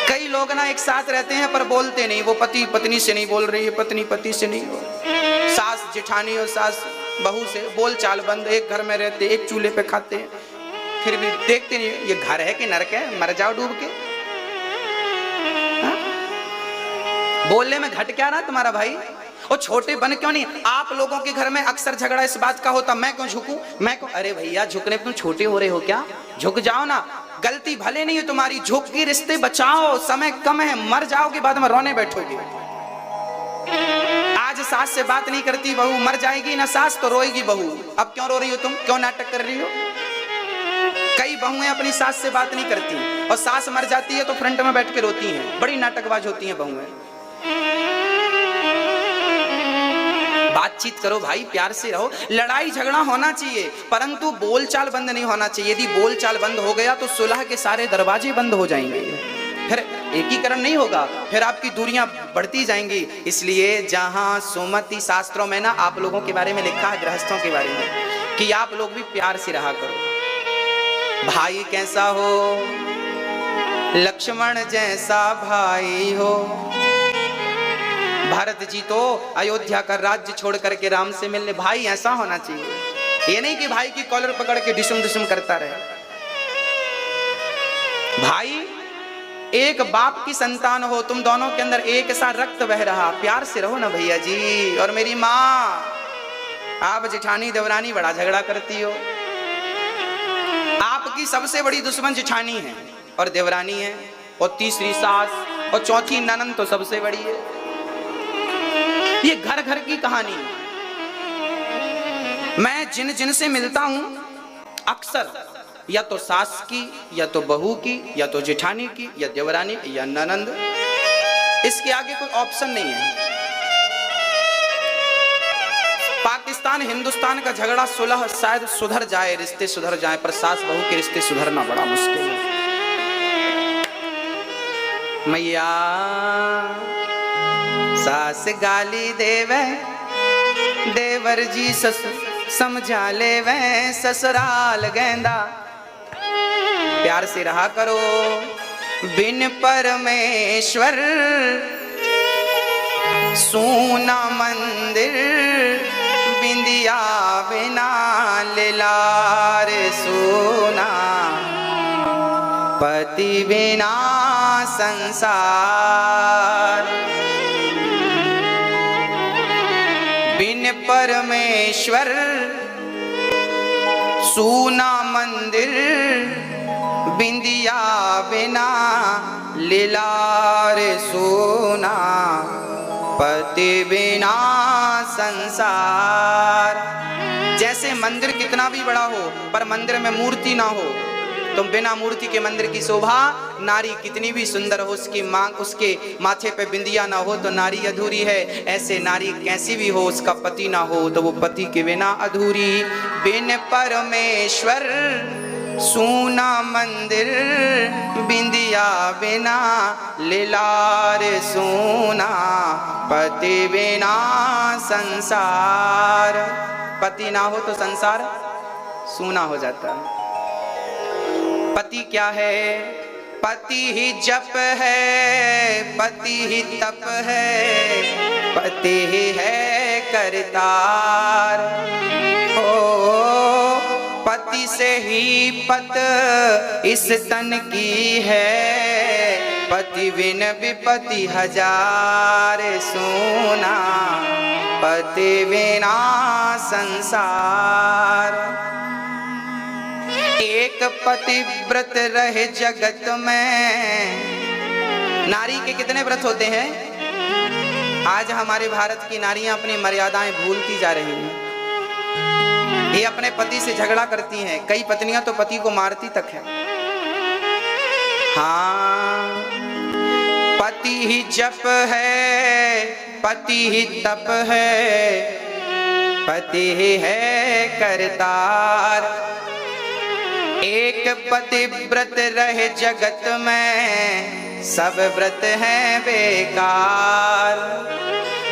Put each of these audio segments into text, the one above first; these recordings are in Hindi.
कई लोग ना एक साथ रहते हैं पर बोलते नहीं, वो पति पत्नी से नहीं बोल रही है, पत्नी पति से नहीं बोल, सास जेठानी और सास बहू से बोल चाल बंद, एक घर में रहते, एक चूल्हे पे खाते हैं, फिर भी देखते नहीं ये घर है कि नरक है, मर जाओ डूब के। हा? बोलने में घट क्या रहा तुम्हारा भाई? और छोटे बन क्यों नहीं? आप लोगों के घर में अक्सर झगड़ा इस बात का होता, मैं क्यों झुकूं, मैं क्यों? अरे भैया झुकने तुम छोटे हो रहे हो क्या? झुक जाओ ना, गलती भले नहीं है तुम्हारी, झुक के रिश्ते बचाओ, समय कम है, मर जाओगे बाद में रोने बैठोगे। आज सास से बात नहीं करती बहू, मर जाएगी ना सास तो रोएगी बहू। अब क्यों रो रही हो तुम, क्यों नाटक कर रही हो? कई बहुएं अपनी सास से बात नहीं करती और सास मर जाती है तो फ्रंट में बैठ के रोती हैं, बड़ी नाटकबाज होती हैं बहुएं। बातचीत करो भाई, प्यार से रहो, लड़ाई झगड़ा होना चाहिए परंतु बोलचाल बंद नहीं होना चाहिए। यदि बोलचाल बंद हो गया तो सुलह के सारे दरवाजे बंद हो जाएंगे, फिर एकीकरण नहीं होगा, फिर आपकी दूरियां बढ़ती जाएंगी। इसलिए जहां सुमति शास्त्रों में ना आप लोगों के बारे में लिखा है, गृहस्थों के बारे में, कि आप लोग भी प्यार से रहा करो। भाई कैसा हो, लक्ष्मण जैसा भाई हो। भरत जी तो अयोध्या का राज्य छोड़ करके राम से मिलने, भाई ऐसा होना चाहिए। ये नहीं कि भाई की कॉलर पकड़ के डिसुम डिसुम करता रहे। भाई एक बाप की संतान हो, तुम दोनों के अंदर एक सा रक्त बह रहा, प्यार से रहो ना भैया जी। और मेरी माँ, आप जेठानी देवरानी बड़ा झगड़ा करती हो, आपकी सबसे बड़ी दुश्मन जेठानी है और देवरानी है, और तीसरी सास, और चौथी ननंद तो सबसे बड़ी है। ये घर घर की कहानी। मैं जिन जिन से मिलता हूं अक्सर या तो सास की, या तो बहू की, या तो जेठानी की, या देवरानी, या ननंद, इसके आगे कोई ऑप्शन नहीं है। पाकिस्तान हिंदुस्तान का झगड़ा सुलह शायद सुधर जाए, रिश्ते सुधर जाए, पर सास बहू के रिश्ते सुधरना बड़ा मुश्किल है। मैया सास गाली देवे, देवर जी सस समझा लेवे, ससुराल गेंदा। प्यार से रहा करो। बिन परमेश्वर सूना मंदिर, बिंदिया बिना लार सूना, पति बिना संसार। बिन परमेश्वर सूना मंदिर, बिंदिया बिना लीलार सूना, पति बिना संसार। जैसे मंदिर कितना भी बड़ा हो पर मंदिर में मूर्ति ना हो तो बिना मूर्ति के मंदिर की शोभा। नारी कितनी भी सुंदर हो, उसकी मांग, उसके माथे पे बिंदिया ना हो तो नारी अधूरी है। ऐसे नारी कैसी भी हो, उसका पति ना हो तो वो पति के बिना अधूरी। बिन परमेश्वर सूना मंदिर, बिंदिया बिना लीलार सूना, पति बिना संसार। पति ना हो तो संसार सूना हो जाता है। पति क्या है? पति ही जप है, पति ही तप है, पति ही है करतार। ओ पति से ही पत इस तन की है, पति बिन विपति हजार सूना, पति बिना संसार। एक पतिव्रत रहे जगत में। नारी के कितने व्रत होते हैं? आज हमारे भारत की नारियां अपनी मर्यादाएं भूलती जा रही हैं। ये अपने पति से झगड़ा करती हैं, कई पत्नियां तो पति को मारती तक है। हाँ, पति ही जप है, पति ही तप है, पति ही है करतार। एक पतिव्रत रहे जगत में, सब व्रत हैं बेकार।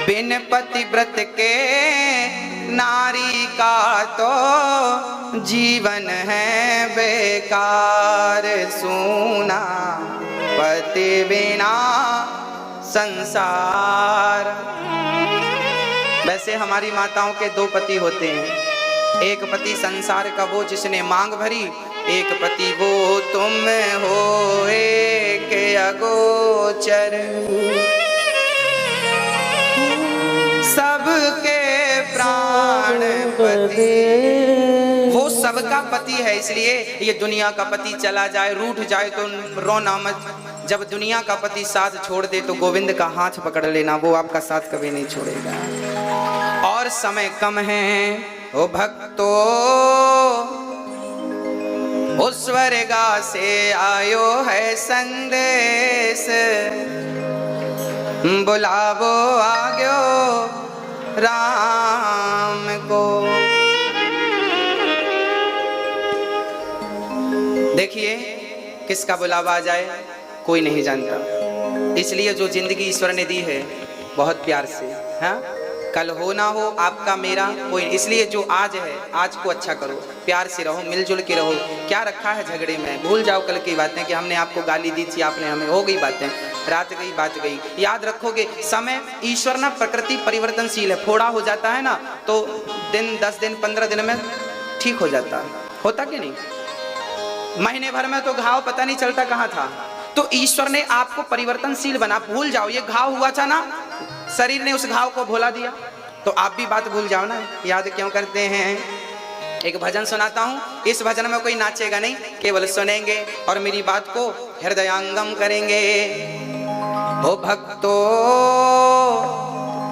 बिन पतिव्रत के नारी का तो जीवन है बेकार सूना। पति बिना संसार। वैसे हमारी माताओं के दो पति होते हैं, एक पति संसार का वो जिसने मांग भरी, एक पति वो तुम हो एक अगोचर। सबके प्राण पति, वो सबका पति है। इसलिए ये दुनिया का पति चला जाए, रूठ जाए तो रोना मत। जब दुनिया का पति साथ छोड़ दे तो गोविंद का हाथ पकड़ लेना, वो आपका साथ कभी नहीं छोड़ेगा। और समय कम है ओ भक्तो, उस स्वर्गा से आयो है संदेश, बुलावो आग्यो राम को। देखिए किसका बुलावा आ जाए कोई नहीं जानता, इसलिए जो जिंदगी ईश्वर ने दी है बहुत प्यार से, हाँ कल हो ना हो आपका मेरा कोई, इसलिए जो आज है आज को अच्छा करो, प्यार से रहो, मिलजुल के रहो। क्या रखा है झगड़े में, भूल जाओ कल की बातें कि हमने आपको गाली दी थी, आपने हमें, हो गई बातें, रात गई बात गई। याद रखोगे समय ईश्वर ना, प्रकृति परिवर्तनशील है, फोड़ा हो जाता है ना तो दिन 10 दिन 15 दिन में ठीक हो जाता है, होता कि नहीं? महीने भर में तो घाव पता नहीं चलता कहाँ था। तो ईश्वर ने आपको परिवर्तनशील बना, भूल जाओ ये घाव हुआ था ना, शरीर ने उस घाव को भुला दिया, तो आप भी बात भूल जाओ ना, याद क्यों करते हैं? एक भजन सुनाता हूँ, इस भजन में कोई नाचेगा नहीं, केवल सुनेंगे और मेरी बात को हृदयंगम करेंगे। ओ भक्तो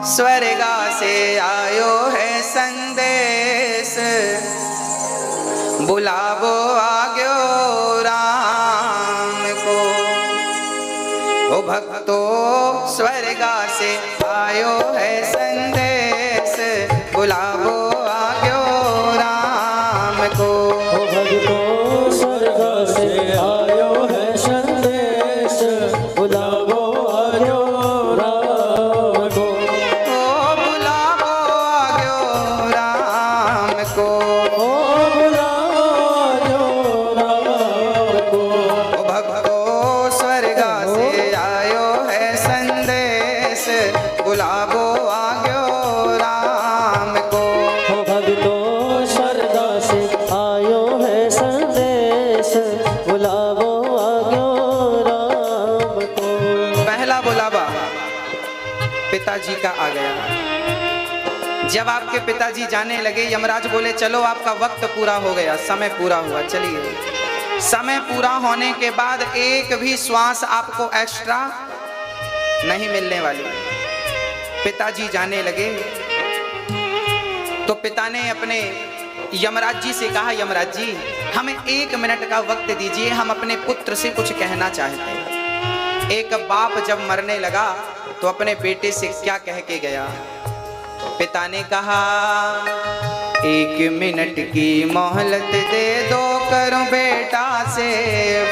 स्वर्गा से आयो है संदेश, बुलावो आग्यो राम को। ओ भक्तो स्वर्गा से आयो है संदेश, बुलावो आग्यो राम को। ओ भक्तो स्वर्गा से आयो है संदेश, बुलावो आग्यो राम को। ओ बुलावो आग्यो राम को, ओ बुलावो आग्यो राम को। ओ भक्तो स्वर्गा से आयो है संदेश, बुलावो आग्यो राम को। ओ भक्तो स्वर्गा से आयो है संदेश, बुलावो आग्यो राम को। पहला बुलावा पिताजी का आ गया। जब आपके पिताजी जाने लगे, यमराज बोले चलो आपका वक्त पूरा हो गया, समय पूरा हुआ, चलिए। समय पूरा होने के बाद एक भी श्वास आपको एक्स्ट्रा नहीं मिलने वाली। पिताजी जाने लगे तो पिता ने अपने यमराज जी से कहा, यमराज जी हमें 1 मिनट का वक्त दीजिए, हम अपने पुत्र से कुछ कहना चाहते हैं। एक बाप जब मरने लगा तो अपने बेटे से क्या कह के गया? पिता ने कहा 1 मिनट की मोहलत दे दो, करूं बेटा से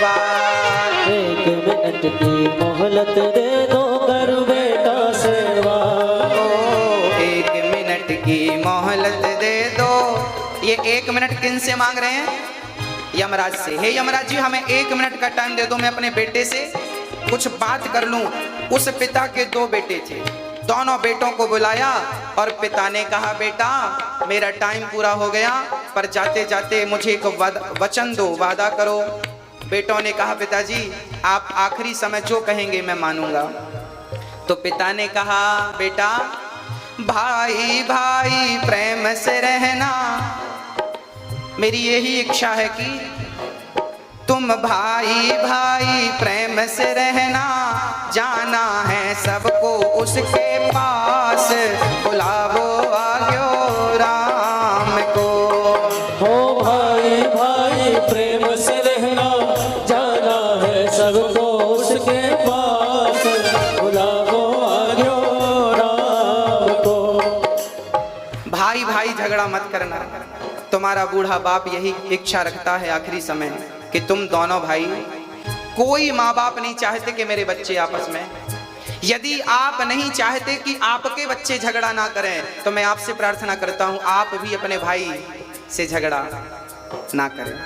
बात। 1 मिनट की मोहलत दे दो, करूं बेटा से बात। ओ 1 मिनट की मोहलत दे दो। ये 1 मिनट किन से मांग रहे हैं? यमराज से। हे यमराज जी हमें 1 मिनट का टाइम दे दो, मैं अपने बेटे से कुछ बात कर लूं। उस पिता के 2 बेटे थे, दोनों बेटों को बुलाया और पिता ने कहा बेटा मेरा टाइम पूरा हो गया, पर जाते जाते मुझे एक वचन दो, वादा करो। बेटों ने कहा पिताजी आप आखिरी समय जो कहेंगे मैं मानूंगा। तो पिता ने कहा बेटा भाई भाई प्रेम से रहना, मेरी यही इच्छा है कि तुम भाई भाई प्रेम से रहना, जाना है सबको उसके पास, बुलावो आग्यो राम को। हो भाई भाई प्रेम से रहना, जाना है सबको उसके पास, बुलावो आग्यो राम को। भाई भाई झगड़ा मत करना, तुम्हारा बूढ़ा बाप यही इच्छा रखता है आखिरी समय कि तुम दोनों भाई, कोई माँ बाप नहीं चाहते कि मेरे बच्चे आपस में, यदि आप नहीं चाहते कि आपके बच्चे झगड़ा ना करें तो मैं आपसे प्रार्थना करता हूं आप भी अपने भाई से झगड़ा ना करें,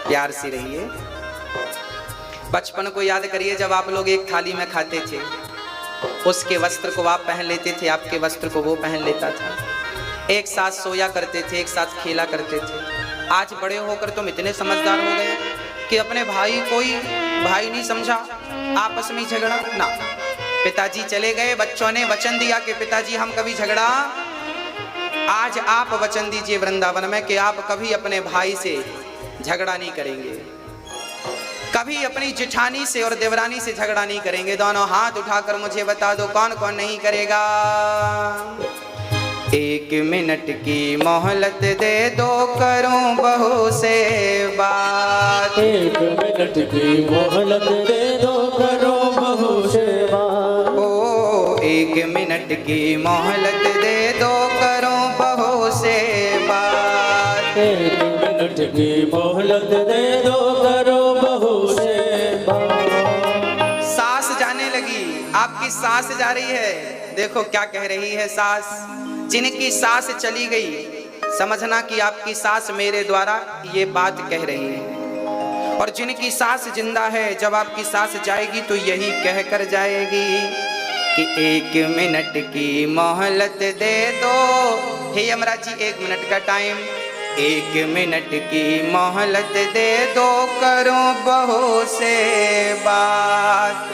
प्यार से रहिए। बचपन को याद करिए, जब आप लोग एक थाली में खाते थे, उसके वस्त्र को आप पहन लेते थे, आपके वस्त्र को वो पहन लेता था, एक साथ सोया करते थे, एक साथ खेला करते थे। आज बड़े होकर तुम इतने समझदार हो गए कि अपने भाई कोई भाई नहीं समझा, आपस में झगड़ा ना। पिताजी चले गए, बच्चों ने वचन दिया कि पिताजी हम कभी झगड़ा, आज आप वचन दीजिए वृंदावन में कि आप कभी अपने भाई से झगड़ा नहीं करेंगे, कभी अपनी जेठानी से और देवरानी से झगड़ा नहीं करेंगे। दोनों हाथ उठाकर मुझे बता दो कौन कौन नहीं करेगा। 1 मिनट की मोहलत दे दो, करूं बहू से बात। 1 मिनट की मोहलत दे दो, करो बहू से बात। ओ 1 मिनट की मोहलत दे दो, करूं बहू से बात। 1 मिनट की मोहलत दे दो, करो बहू से बात। सास जाने लगी, आपकी सास जा रही है, देखो क्या कह रही है सास। जिनकी सास चली गई, समझना कि आपकी सास मेरे द्वारा ये बात कह रही है। और जिनकी सास जिंदा है, जब आपकी सास जाएगी तो यही कह कर जाएगी कि 1 मिनट की मोहलत दे दो। हे यमराज जी, 1 मिनट का टाइम, 1 मिनट की मोहलत दे दो, करूं बहू से बात।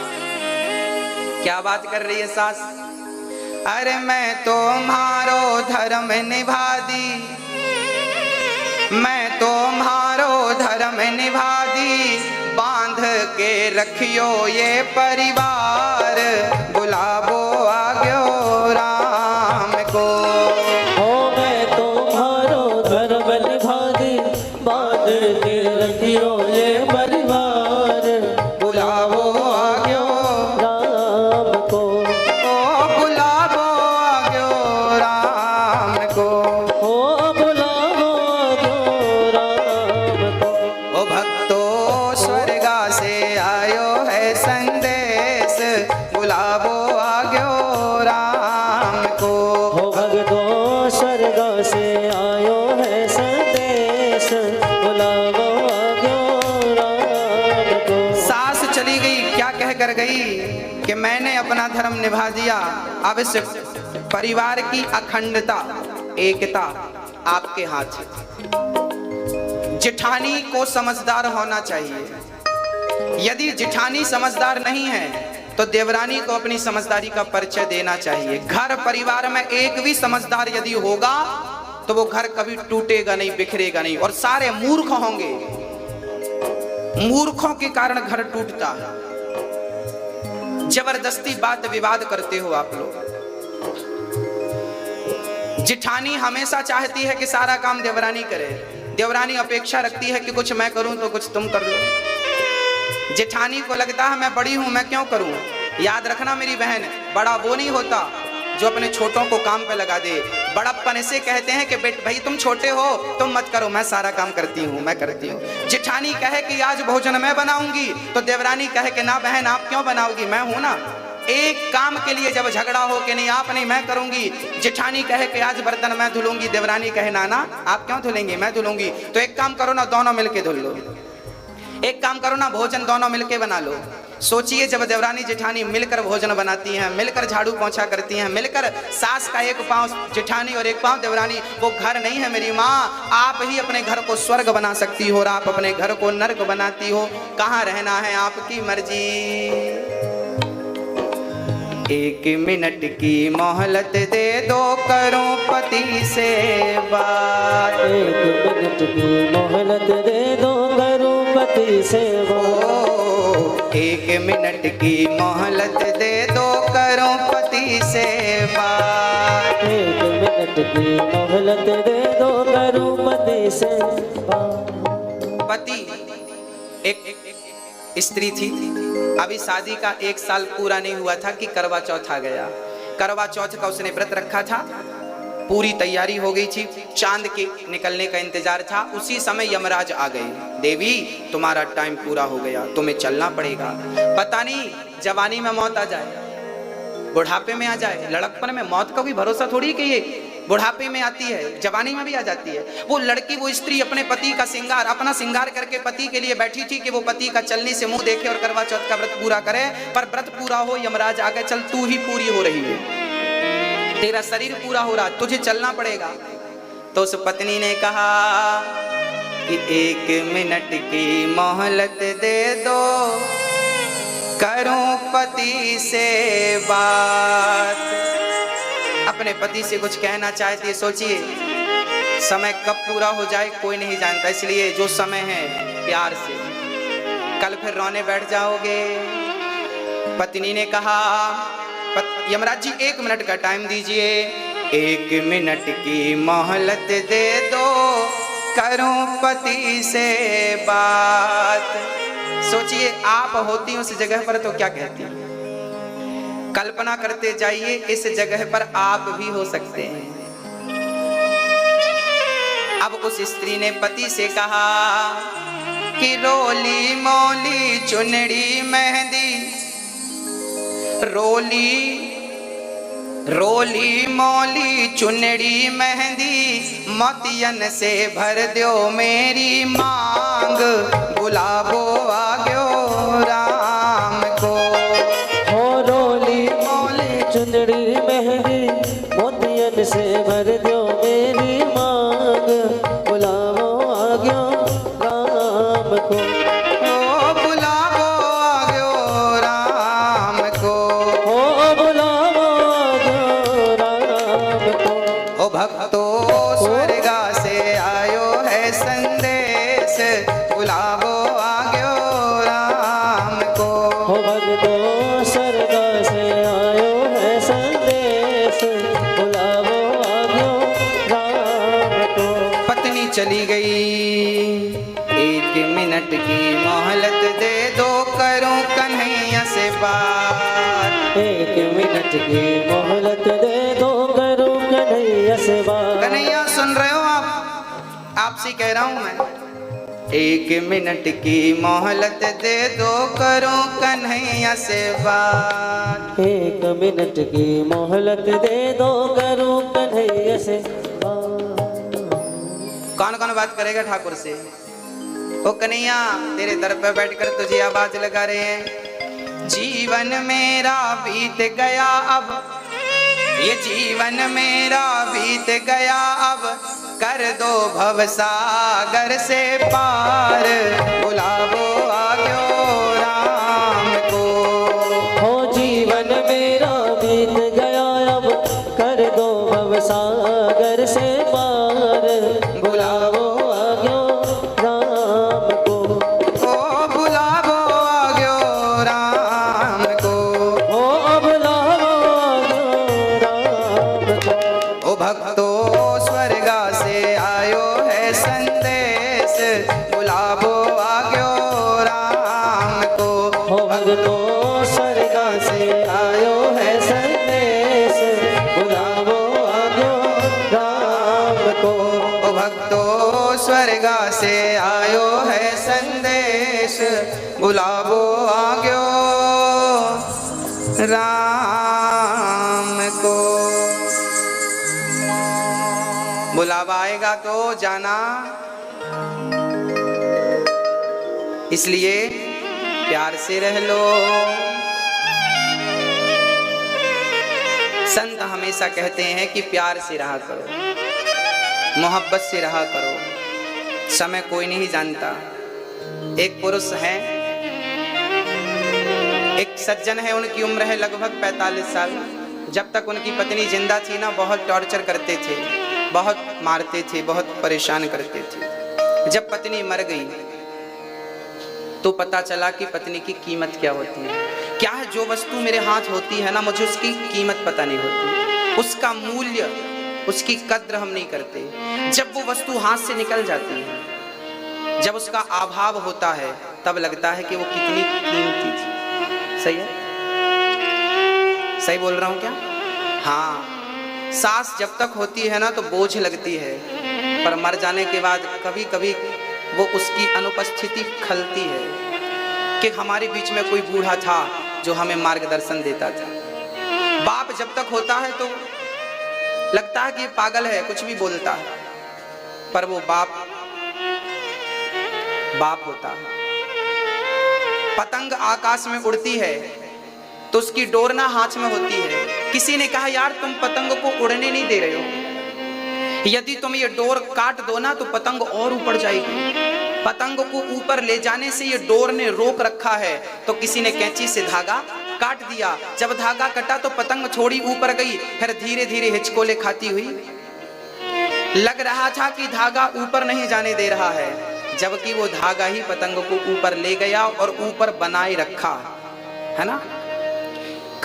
क्या बात कर रही है सास? अरे मैं तुम्हारो धर्म निभा दी, मैं तुम्हारो धर्म निभा दी, बांध के रखियो ये परिवार, बुलावो आग्यो राम को। ओ मैं तुम्हारो धर्म निभा दी, बांध के रखियो ये परिवार, बुलावो आग्यो राम को। ओ बुलावो आग्यो राम को। ओ बुलावो जो राम को। ओ भक्तो स्वर्गा से आयो है संदेश, बुलावो आग्यो राम को। हो भगतो स्वर्ग से आयो है संदेश, बुलावो आग्यो राम को। सास चली गई, क्या कह कर गई कि मैंने अपना धर्म निभा दिया, अब इस परिवार की अखंडता एकता आपके हाथ है। जेठानी को समझदार होना चाहिए। यदि जेठानी समझदार नहीं है तो देवरानी को अपनी समझदारी का परिचय देना चाहिए। घर परिवार में एक भी समझदार यदि होगा तो वो घर कभी टूटेगा नहीं, बिखरेगा नहीं, और सारे मूर्ख होंगे। मूर्खों के कारण घर टूटता है। जबरदस्ती बात विवाद करते हो आप लोग। जेठानी हमेशा चाहती है कि सारा काम देवरानी करे, देवरानी अपेक्षा रखती है कि कुछ मैं करूं तो कुछ तुम कर लो। जेठानी को लगता है मैं बड़ी हूं, मैं क्यों करूं। याद रखना मेरी बहन, बड़ा वो नहीं होता जो अपने छोटों को काम पे लगा दे। बड़प्पन इसे कहते हैं कि बेट भाई तुम छोटे हो, तुम मत करो, मैं सारा काम करती हूँ, मैं करती हूँ। जेठानी कहे कि आज भोजन मैं बनाऊंगी तो देवरानी कहे कि ना बहन आप क्यों बनाओगी, मैं हूं ना। एक काम के लिए जब झगड़ा हो कि नहीं आप नहीं मैं करूंगी, जेठानी कहे कि आज बर्तन मैं धुलूंगी, देवरानी कहे ना ना आप क्यों धुलेंगे, मैं धुलूंगी। तो एक काम करो ना, दोनों मिलके धुल लो। एक काम करो ना, भोजन दोनों मिलके बना लो। सोचिए जब देवरानी जेठानी मिलकर भोजन बनाती हैं, मिलकर झाड़ू पोंछा करती हैं, मिलकर सास का एक पांव जेठानी और एक पांव देवरानी, वो घर नहीं है मेरी माँ। आप ही अपने घर को स्वर्ग बना सकती हो और आप अपने घर को नर्क बनाती हो। कहाँ रहना है आपकी मर्जी। 1 मिनट की मोहलत दे दो, करूं पति से बात। 1 मिनट की मोहलत दे दो, करूं पति से बात। 1 मिनट की मोहलत दे दो, करूं पति से बात। 1 मिनट की मोहलत दे दो, करूं पति से बात। पति एक स्त्री थी, अभी शादी का 1 साल पूरा नहीं हुआ था कि करवा चौथ आ गया। करवा चौथ का उसने व्रत रखा था, पूरी तैयारी हो गई थी, चांद के निकलने का इंतजार था। उसी समय यमराज आ गए, देवी तुम्हारा टाइम पूरा हो गया, तुम्हें चलना पड़ेगा। पता नहीं जवानी में मौत आ जाए, बुढ़ापे में आ जाए, लड़कपन में मौत का कोई भरोसा थोड़ी कि ये बुढ़ापे में आती है, जवानी में भी आ जाती है। वो लड़की, वो स्त्री अपने पति का श्रृंगार, अपना श्रृंगार करके पति के लिए बैठी थी कि वो पति का चलने से मुंह देखे और करवा चौथ का व्रत पूरा करे। पर व्रत पूरा हो, यमराज आगे, चल तू ही पूरी हो रही है, तेरा शरीर पूरा हो रहा, तुझे चलना पड़ेगा। तो उस पत्नी ने कहा कि 1 मिनट की मोहलत दे दो, करूं पति से बात। अपने पति से कुछ कहना चाहती है। सोचिए समय कब पूरा हो जाए कोई नहीं जानता, इसलिए जो समय है प्यार से, कल फिर रोने बैठ जाओगे। पत्नी ने कहा, यमराज जी 1 मिनट का टाइम दीजिए, 1 मिनट की मोहलत दे दो, करूं पति से बात। सोचिए आप होती उस जगह पर तो क्या कहती। कल्पना करते जाइए, इस जगह पर आप भी हो सकते हैं। अब उस स्त्री ने पति से कहा कि रोली मोली चुनरी मेहंदी, रोली मोली चुनरी मेहंदी, मोतियन से भर दो मेरी मांग, बुलावो आग्यो राम को। हो रोली मोली चुंदड़ी मेहंदी, मोतियन से भर दो मेरी मांग, बुलावो आग्यो राम को। ओ बुलावो आग्यो राम को, हो बुलावो आग्यो राम को। ओ भक्तो स्वर्गा से आयो है संदेश, बुलावो आग्यो राम को। हो भक्तो स्वर्गा से आयो है संदेश, बुलावो आग्यो राम को। पत्नी चली गई, 1 मिनट की मोहलत दे दो, करूं कन्हैया से बात। 1 मिनट की मोहलत दे दो, करूं कन्हैया से बात। कन्हैया सुन रहे हो आप? आपसे कह रहा हूं मैं, 1 मिनट की मोहलत दे दो, करूं कन्हैया से बात। 1 मिनट की मोहलत दे दो, करूं कन्हैया से बात। कौन कौन बात करेगा ठाकुर से? ओ कन्हैया तेरे दर पे बैठकर तुझे आवाज लगा रहे हैं। जीवन मेरा बीत गया अब, ये जीवन मेरा बीत गया अब, कर दो भवसागर से पार, बुलावो आग्यो राम को। हो जीवन मेरा बीत गया अब, कर दो भवसागर से पार, बुलावो आग्यो राम को। ओ बुलावो आग्यो राम को, हो बुलावो आग्यो राम को। ओ भक्तो स्वर्गा से आयो है संदेश, बुलावो आग्यो राम को। हो भक्तो स्वर्गा से आयो है संदेश, बुलावो आग्यो राम को। ओ भक्तो स्वर्गा से आयो है संदेश, बुलावो आग्यो राम को। बुलावा आएगा तो जाना, इसलिए प्यार से रह लो। संत हमेशा कहते हैं कि प्यार से रहा करो, मोहब्बत से रहा करो, समय कोई नहीं जानता। एक पुरुष है, एक सज्जन है, उनकी उम्र है लगभग 45 साल। जब तक उनकी पत्नी जिंदा थी ना, बहुत टॉर्चर करते थे, बहुत मारते थे, बहुत परेशान करते थे। जब पत्नी मर गई तो पता चला कि पत्नी की कीमत क्या होती है। क्या है, जो वस्तु मेरे हाथ होती है ना, मुझे उसकी कीमत पता नहीं होती, उसका मूल्य, उसकी कद्र हम नहीं करते। जब वो वस्तु हाथ से निकल जाती है, जब उसका अभाव होता है, तब लगता है कि वो कितनी कीमती थी। सही है? सही बोल रहा हूँ क्या? हाँ, सांस जब तक होती है ना तो बोझ लगती है, पर मर जाने के बाद कभी कभी वो उसकी अनुपस्थिति खलती है कि हमारे बीच में कोई बूढ़ा था जो हमें मार्गदर्शन देता था। बाप जब तक होता है तो लगता है कि ये पागल है, कुछ भी बोलता है, पर वो बाप होता है। पतंग आकाश में उड़ती है तो उसकी डोर ना हाथ में होती है। किसी ने कहा यार तुम पतंग को उड़ने नहीं दे रहे हो, यदि तुम ये डोर काट दो ना तो पतंग और ऊपर जाएगी। पतंग को ऊपर ले जाने से ये डोर ने रोक रखा है। तो किसी ने कैंची से धागा काट दिया। जब धागा कटा तो पतंग थोड़ी ऊपर गई, फिर धीरे धीरे हिचकोले खाती हुई। लग रहा था कि धागा ऊपर नहीं जाने दे रहा है, जबकि वो धागा ही पतंग को ऊपर ले गया और ऊपर बनाए रखा है ना।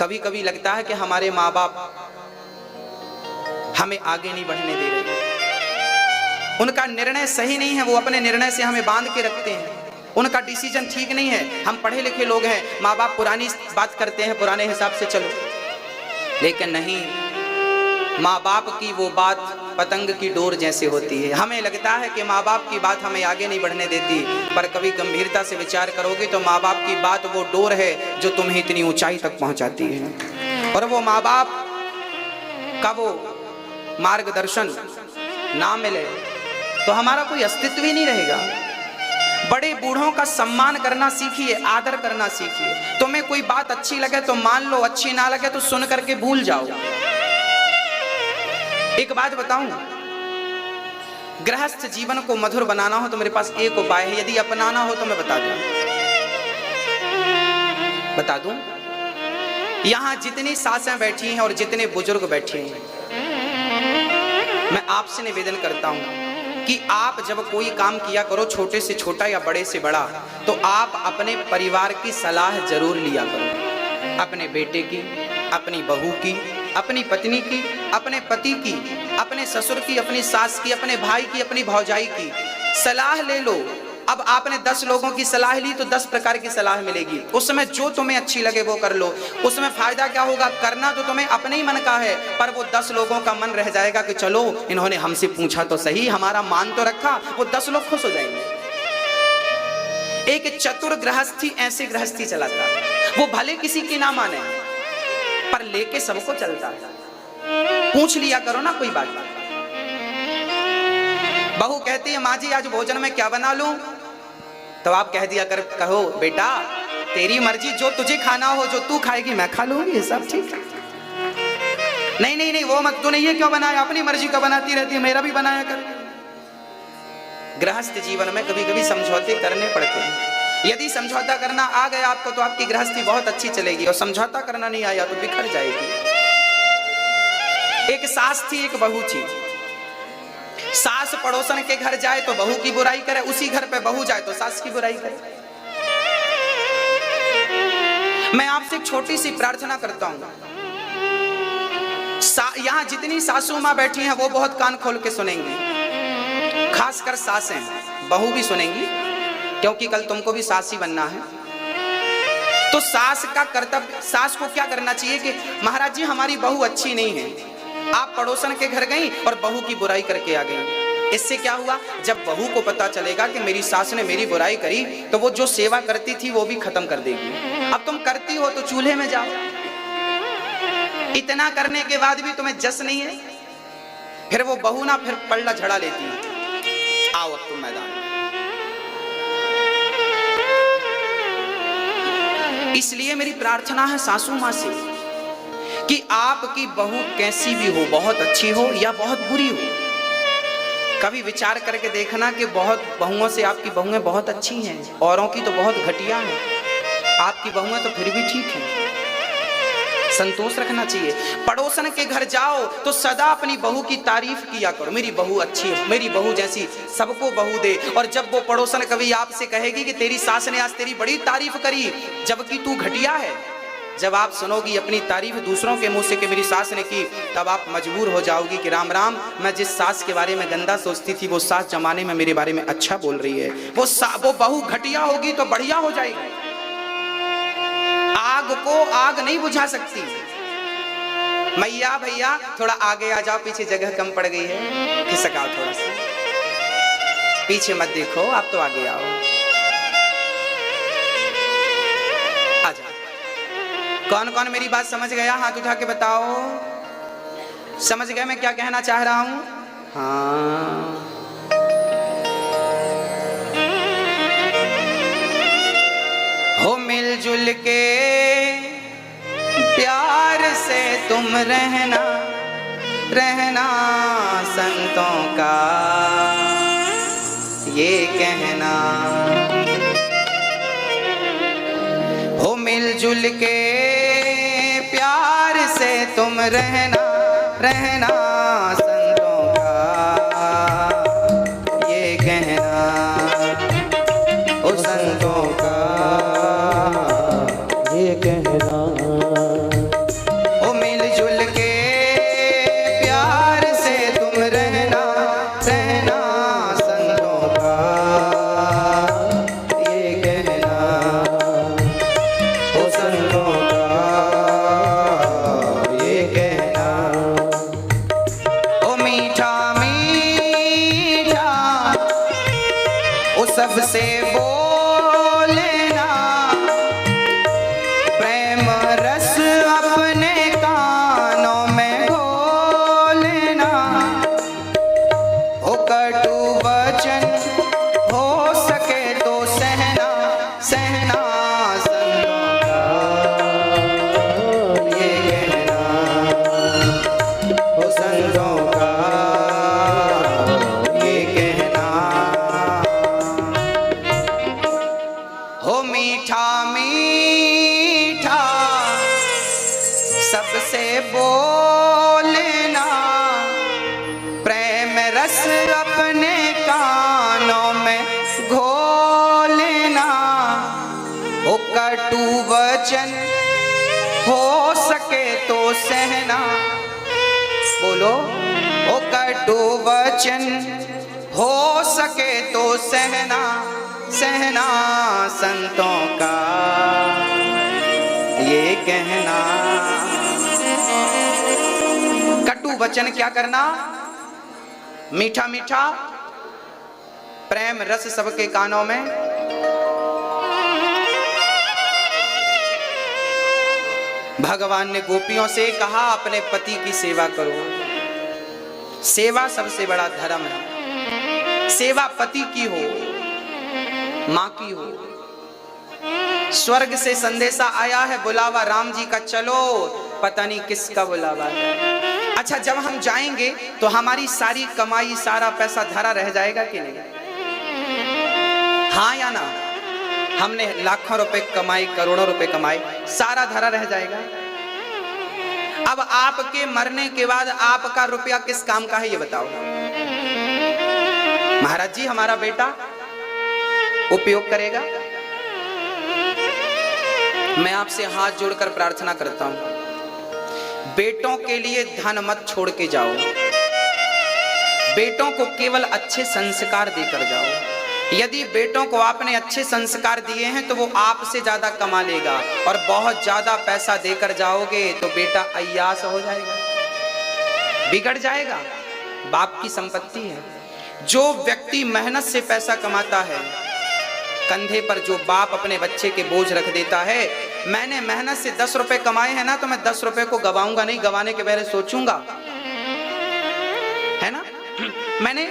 कभी कभी लगता है कि हमारे माँ बाप हमें आगे नहीं बढ़ने दे रहे, उनका निर्णय सही नहीं है, वो अपने निर्णय से हमें बांध के रखते हैं, उनका डिसीजन ठीक नहीं है। हम पढ़े लिखे लोग हैं, माँ बाप पुरानी बात करते हैं, पुराने हिसाब से चलो, लेकिन नहीं, माँ बाप की वो बात पतंग की डोर जैसे होती है। हमें लगता है कि माँ बाप की बात हमें आगे नहीं बढ़ने देती, पर कभी गंभीरता से विचार करोगे तो माँ बाप की बात वो डोर है जो तुम्हें इतनी ऊंचाई तक पहुंचाती है। और वो माँ बाप का वो मार्गदर्शन ना मिले तो हमारा कोई अस्तित्व ही नहीं रहेगा। बड़े बूढ़ों का सम्मान करना सीखिए, आदर करना सीखिए। तुम्हें कोई बात अच्छी लगे तो मान लो, अच्छी ना लगे तो सुन करके भूल जाओ। एक बात बताऊं, गृहस्थ जीवन को मधुर बनाना हो तो मेरे पास एक उपाय है, यदि अपनाना हो तो मैं बता दूं। यहां जितनी सासें बैठी हैं और जितने बुजुर्ग बैठे हैं, मैं आपसे निवेदन करता हूं कि आप जब कोई काम किया करो, छोटे से छोटा या बड़े से बड़ा, तो आप अपने परिवार की सलाह जरूर लिया करो। अपने बेटे की, अपनी बहू की, अपनी पत्नी की, अपने पति की, अपने ससुर की, अपनी सास की, अपने भाई की, अपनी भौजाई की सलाह ले लो। अब आपने 10 लोगों की सलाह ली तो 10 प्रकार की सलाह मिलेगी। उसमें जो तुम्हें अच्छी लगे वो कर लो। उसमें फायदा क्या होगा, करना तो तुम्हें अपने ही मन का है, पर वो 10 लोगों का मन रह जाएगा कि चलो इन्होंने हमसे पूछा तो सही, हमारा मान तो रखा। वो 10 लोग खुश हो जाएंगे। एक चतुर गृहस्थी ऐसे गृहस्थी चलाता है, वो भले किसी की ना माने पर लेके सबको चलता है। पूछ लिया करो ना कोई बात। बहू कहती है माँ जी आज भोजन में क्या बना लूं, तो आप कह दिया कहो बेटा तेरी मर्जी, जो तुझे खाना हो, जो तू खाएगी मैं खा लूंगी, सब ठीक है। नहीं नहीं नहीं, वो मत, तूने ये क्यों बनाया, अपनी मर्जी का बनाती रहती है, मेरा भी बनाया कर। गृहस्थ जीवन में कभी कभी समझौते करने पड़ते हैं। यदि समझौता करना आ गया आपको तो आपकी गृहस्थी बहुत अच्छी चलेगी, और समझौता करना नहीं आया तो बिखर जाएगी। एक सास थी, एक बहू थी। सास पड़ोसन के घर जाए तो बहू की बुराई करे, उसी घर पे बहू जाए तो सास की बुराई करे। मैं आपसे एक छोटी सी प्रार्थना करता हूं, यहां जितनी सासू मां बैठी हैं वो बहुत कान खोल के सुनेंगी, खासकर सासें, बहू भी सुनेंगी, क्योंकि कल तुमको भी सास ही बनना है। तो सास का कर्तव्य, सास को क्या करना चाहिए कि महाराज जी हमारी बहू अच्छी नहीं है, आप पड़ोसन के घर गई और बहू की बुराई करके आ गई। इससे क्या हुआ, जब बहू को पता चलेगा कि मेरी सास ने मेरी बुराई करी तो वो जो सेवा करती थी वो भी खत्म कर देगी। अब तुम करती हो तो चूल्हे में जाओ, इतना करने के बाद भी तुम्हें जस नहीं है, फिर वो बहू ना फिर पल्ला झड़ा लेती है। आओ अब तुम मैदान। इसलिए मेरी प्रार्थना है सासू मां से कि आपकी बहू कैसी भी हो, बहुत अच्छी हो या बहुत बुरी हो, कभी विचार करके देखना कि बहुत बहुओं से आपकी बहुएं बहुत अच्छी हैं, औरों की तो बहुत घटिया हैं, आपकी बहुएं तो फिर भी ठीक हैं। संतोष रखना चाहिए। पड़ोसन के घर जाओ तो सदा अपनी बहू की तारीफ किया करो, मेरी बहू अच्छी है, मेरी बहू जैसी सबको बहू दे। और जब वो पड़ोसन कभी आपसे कहेगी कि तेरी सास ने आज तेरी बड़ी तारीफ करी जबकि तू घटिया है, जब आप सुनोगी अपनी तारीफ दूसरों के मुंह से कि मेरी सास ने की, तब आप मजबूर हो जाओगी कि राम राम, मैं जिस सास के बारे में गंदा सोचती थी वो सास जमाने में मेरे बारे में अच्छा बोल रही है। वो बहू घटिया होगी तो बढ़िया हो जाएगी। आग को आग नहीं बुझा सकती। मैया भैया थोड़ा आगे आ जाओ, पीछे जगह कम पड़ गई है, खिसकाओ थोड़ा सा, पीछे मत देखो, आप तो आगे आओ। आ जाओ। कौन कौन मेरी बात समझ गया, हाथ उठा के बताओ। समझ गए मैं क्या कहना चाह रहा हूं? हाँ, हो मिलजुल के प्यार से तुम रहना, रहना संतों का ये कहना। हो मिलजुल के प्यार से तुम रहना, रहना संतों का ये कहना। ओ संतों का ये कहना। ओ मिलजुल के प्यार से तुम रहना, रहना संतों का ये कहना। ओ संतों का ये कहना। ओ मीठा मीठा ओ सबसे बोलना, प्रेम रस अपने कानों में घोलना। ओ कटु वचन हो सके तो सहना, सहना संतों का ये कहना। ओ संतों का ये कहना। हो मीठा मीठा सबसे बोलना, प्रेम रस अपने कानों में घोलना। ओ कटु वचन हो सके तो सहना, बोलो। ओ कटु वचन हो सके तो सहना, सहना संतों का ये कहना। कटु वचन क्या करना? मीठा मीठा प्रेम रस सबके कानों में। भगवान ने गोपियों से कहा अपने पति की सेवा करो। सेवा सबसे बड़ा धर्म है। सेवा पति की हो, मां की हो। स्वर्ग से संदेशा आया है, बुलावा राम जी का, चलो। पता नहीं किसका बुलावा है। अच्छा, जब हम जाएंगे तो हमारी सारी कमाई, सारा पैसा धरा रह जाएगा कि नहीं? हाँ या ना? हमने लाखों रुपए कमाए, करोड़ों रुपए कमाए, सारा धरा रह जाएगा। अब आपके मरने के बाद आपका रुपया किस काम का है ये बताओ। महाराज जी, हमारा बेटा उपयोग करेगा। मैं आपसे हाथ जोड़कर प्रार्थना करता हूं, बेटों के लिए धन मत छोड़ के जाओ। बेटों को केवल अच्छे संस्कार देकर जाओ। यदि बेटों को आपने अच्छे संस्कार दिए हैं तो वो आपसे ज्यादा कमा लेगा, और बहुत ज्यादा पैसा देकर जाओगे तो बेटा अय्यास हो जाएगा, बिगड़ जाएगा। बाप की संपत्ति है। जो व्यक्ति मेहनत से पैसा कमाता है, कंधे पर जो बाप अपने बच्चे के बोझ रख देता है, मैंने मेहनत से 10 रुपए कमाए हैं ना, तो मैं 10 रुपए को गवाऊंगा नहीं, गवाने के पहले सोचूंगा, है ना। मैंने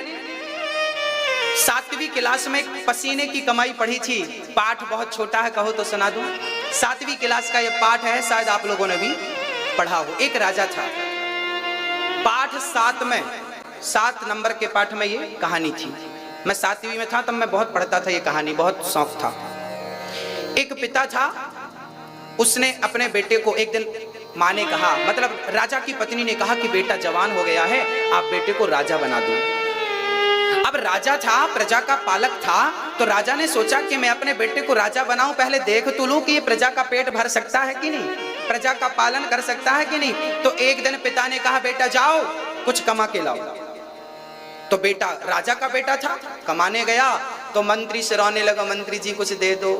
7वीं क्लास में पसीने की कमाई पढ़ी थी। पाठ बहुत छोटा है, कहो तो सुना दूं। 7वीं क्लास का यह पाठ है, शायद आप लोगों ने भी पढ़ा हो। एक राजा था, पाठ 7 नंबर के पाठ में ये कहानी थी। मैं 7वीं में था तब मैं बहुत पढ़ता था ये कहानी, बहुत शौक था। एक पिता था, उसने अपने बेटे को एक दिन, माँ ने कहा, मतलब राजा की पत्नी ने कहा कि बेटा जवान हो गया है, आप बेटे को राजा बना दो। अब राजा था, प्रजा का पालक था, तो राजा ने सोचा कि मैं अपने बेटे को राजा बनाऊं, पहले देख तो लूं कि ये प्रजा का पेट भर सकता है कि नहीं, प्रजा का पालन कर सकता है कि नहीं। तो एक दिन पिता ने कहा, बेटा जाओ कुछ कमा के लाओ। तो बेटा, राजा का बेटा था, कमाने गया तो मंत्री से रोने लगा, मंत्री जी कुछ दे दो।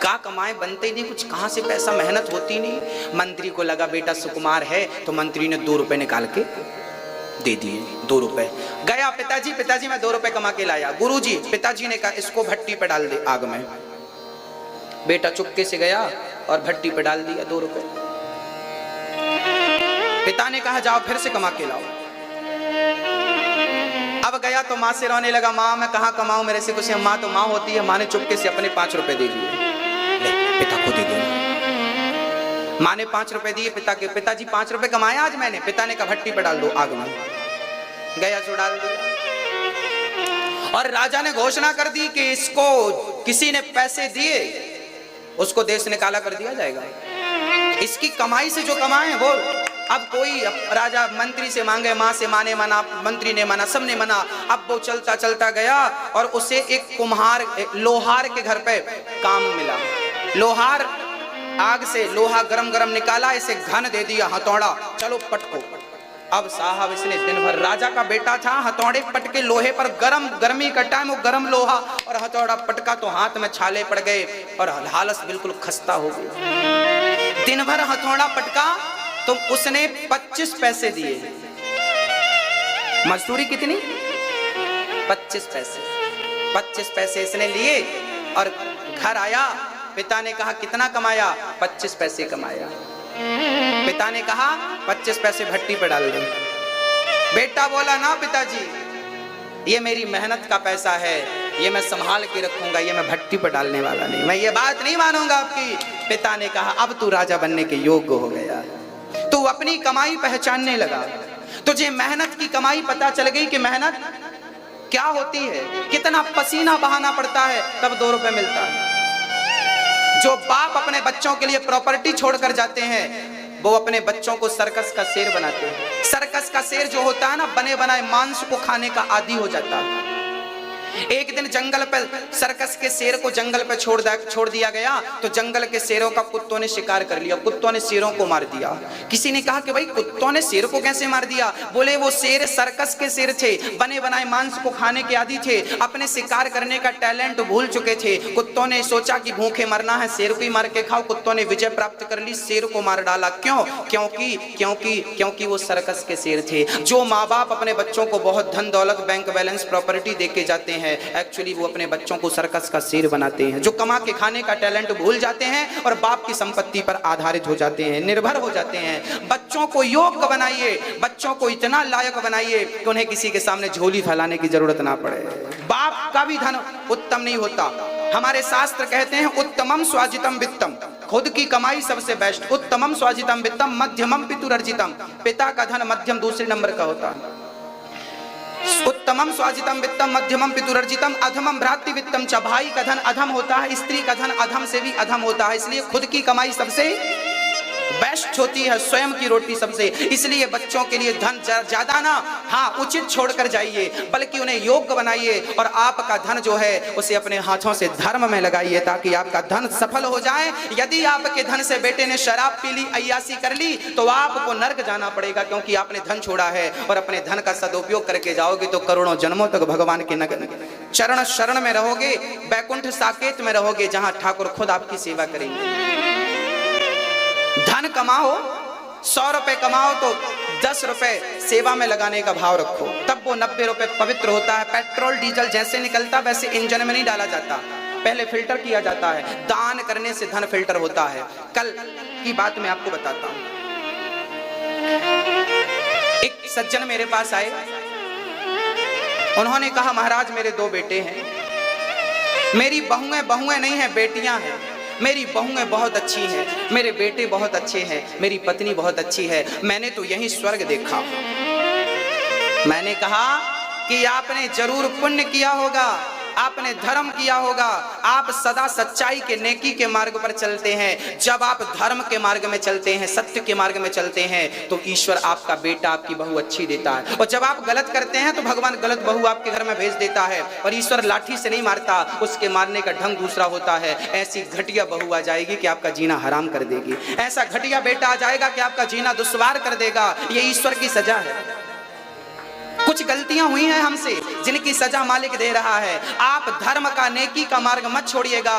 का कमाए, बनते ही नहीं कुछ, कहां से पैसा, मेहनत होती नहीं। मंत्री को लगा बेटा सुकुमार है, तो मंत्री ने 2 रुपए निकाल के दे दिए। 2 रुपए। गया, पिताजी मैं 2 रुपए कमा के लाया। गुरुजी, पिताजी ने कहा इसको भट्टी पे डाल दे आग में। बेटा चुपके से गया और भट्टी पे डाल दिया 2 रुपए। पिता ने कहा जाओ फिर से कमा के लाओ। अब गया तो माँ से रोने लगा, माँ मैं कहाँ कमाऊं, मेरे से कुछ। माँ तो माँ होती है, माँ ने चुपके से अपने 5 रुपए दे दिए, पिता को दे दिया। माँ ने 5 रुपए दिए पिता के, पिताजी 5 रुपए कमाए आज मैंने। पिता ने कहा भट्टी पे डाल दो आग में। गया सो डाल दिया। और राजा ने घोषणा कर दी कि इसको किसी ने पैसे दिए उसको देश निकाला कर दिया जाएगा। इसकी कमाई से जो कमाए वो, अब कोई राजा मंत्री से मांगे, माँ से, माँ ने मना, मंत्री ने मना, सबने मना। अब वो चलता चलता गया और उसे एक कुम्हार, लोहार के घर पे काम मिला। लोहार आग से लोहा गरम गरम निकाला, इसे घन दे दिया हथौड़ा, चलो पटको। अब साहब इसने दिन भर, राजा का बेटा था, हथौड़े पटके लोहे पर, गर्मी का टाइम, वो गरम लोहा और हथौड़ा पटका तो हाथ में छाले पड़ गए और हालत बिल्कुल खस्ता हो गई। दिन भर हथौड़ा पटका तो उसने 25 पैसे दिए। मजदूरी कितनी? 25 पैसे। 25 पैसे इसने लिए और घर आया। पिता ने कहा कितना कमाया? 25 पैसे कमाया। पिता ने कहा 25 पैसे भट्टी पे डाल दो। बेटा बोला ना पिताजी, ये मेरी मेहनत का पैसा है, ये मैं संभाल के रखूंगा, ये मैं भट्टी पर डालने वाला नहीं, मैं ये बात नहीं मानूंगा आपकी। पिता ने कहा अब तू राजा बनने के योग्य हो गया, तू अपनी कमाई पहचानने लगा, तुझे मेहनत की कमाई पता चल गई कि मेहनत क्या होती है, कितना पसीना बहाना पड़ता है तब 2 रुपए मिलता है। जो बाप अपने बच्चों के लिए प्रॉपर्टी छोड़कर जाते हैं वो अपने बच्चों को सर्कस का शेर बनाते हैं। सर्कस का शेर जो होता है ना, बने बनाए मांस को खाने का आदी हो जाता है। एक दिन जंगल पे सर्कस के शेर को जंगल पे छोड़ दिया गया तो जंगल के शेरों का कुत्तों ने शिकार कर लिया। कुत्तों ने शेरों को मार दिया। किसी ने कहा कि भाई कुत्तों ने शेर को कैसे मार दिया? बोले वो शेर सर्कस के शेर थे, बने बनाए मांस को खाने के आदी थे, अपने शिकार करने का टैलेंट भूल चुके थे। कुत्तों ने सोचा कि भूखे मरना है, शेर को ही मार के खाओ। कुत्तों ने विजय प्राप्त कर ली, शेर को मार डाला। क्यों? क्योंकि वो सर्कस के शेर थे। जो माँ बाप अपने बच्चों को बहुत धन दौलत, बैंक बैलेंस, प्रॉपर्टी दे के जाते हैं, एक्चुअली वो अपने बच्चों को सर्कस का शेर बनाते हैं। जो कमा के खाने का टैलेंट भूल जाते हैं और बाप की संपत्ति पर आधारित हो जाते हैं, निर्भर हो जाते हैं। बच्चों को योग्य बनाइए, बच्चों को इतना लायक बनाइए कि उन्हें किसी के सामने झोली फैलाने की जरूरत ना पड़े। बाप का भी धन उत्तम नहीं होता। हमारे शास्त्र कहते हैं उत्तमम स्वाजितम वित्तम, खुद की कमाई सबसे बेस्ट। उत्तमम स्वाजितम वित्तम मध्यमम पितुरर्जितम, पिता का धन मध्यम दूसरे नंबर का होता है। उत्तमम स्वाजितम वित्तम मध्यमम पितुरर्जितम अधमम भ्रातृवित्तम च, भाई का धन अधम होता है, स्त्री का धन अधम से भी अधम होता है। इसलिए खुद की कमाई सबसे बेस्ट होती है, स्वयं की रोटी सबसे। इसलिए बच्चों के लिए धन ज्यादा ना, हाँ उचित छोड़कर जाइए, बल्कि उन्हें योग्य बनाइए और आपका धन जो है उसे अपने हाथों से धर्म में लगाइए ताकि आपका धन सफल हो जाए। यदि आपके धन से बेटे ने शराब पी ली, अय्यासी कर ली तो आपको नर्क जाना पड़ेगा, क्योंकि आपने धन छोड़ा है। और अपने धन का सदुपयोग करके जाओगे तो करोड़ों जन्मों तक भगवान के चरण शरण में रहोगे, बैकुंठ साकेत में रहोगे, जहां ठाकुर खुद आपकी सेवा करेंगे। धन कमाओ, 100 रुपए कमाओ तो 10 रुपए सेवा में लगाने का भाव रखो, तब वो 90 रुपए पवित्र होता है। पेट्रोल डीजल जैसे निकलता वैसे इंजन में नहीं डाला जाता, पहले फिल्टर किया जाता है। दान करने से धन फिल्टर होता है। कल की बात मैं आपको बताता हूं। एक सज्जन मेरे पास आए, उन्होंने कहा महाराज मेरे 2 बेटे हैं, मेरी बहुएं नहीं है, बेटियां हैं। मेरी बहुएं बहुत अच्छी हैं, मेरे बेटे बहुत अच्छे हैं, मेरी पत्नी बहुत अच्छी है, मैंने तो यही स्वर्ग देखा। मैंने कहा कि आपने जरूर पुण्य किया होगा, आपने धर्म किया होगा, आप सदा सच्चाई के नेकी के मार्ग पर चलते हैं। जब आप धर्म के मार्ग में चलते हैं, सत्य के मार्ग में चलते हैं तो ईश्वर आपका बेटा, आपकी बहू अच्छी देता है। और जब आप गलत करते हैं तो भगवान गलत बहू आपके घर में भेज देता है। और ईश्वर लाठी से नहीं मारता, उसके मारने का ढंग दूसरा होता है। ऐसी घटिया बहू आ जाएगी कि आपका जीना हराम कर देगी, ऐसा घटिया बेटा आ जाएगा कि आपका जीना दुश्वार कर देगा। ये ईश्वर की सजा है। कुछ गलतियां हुई हैं हमसे जिनकी सजा मालिक दे रहा है। आप धर्म का, नेकी का मार्ग मत छोड़िएगा।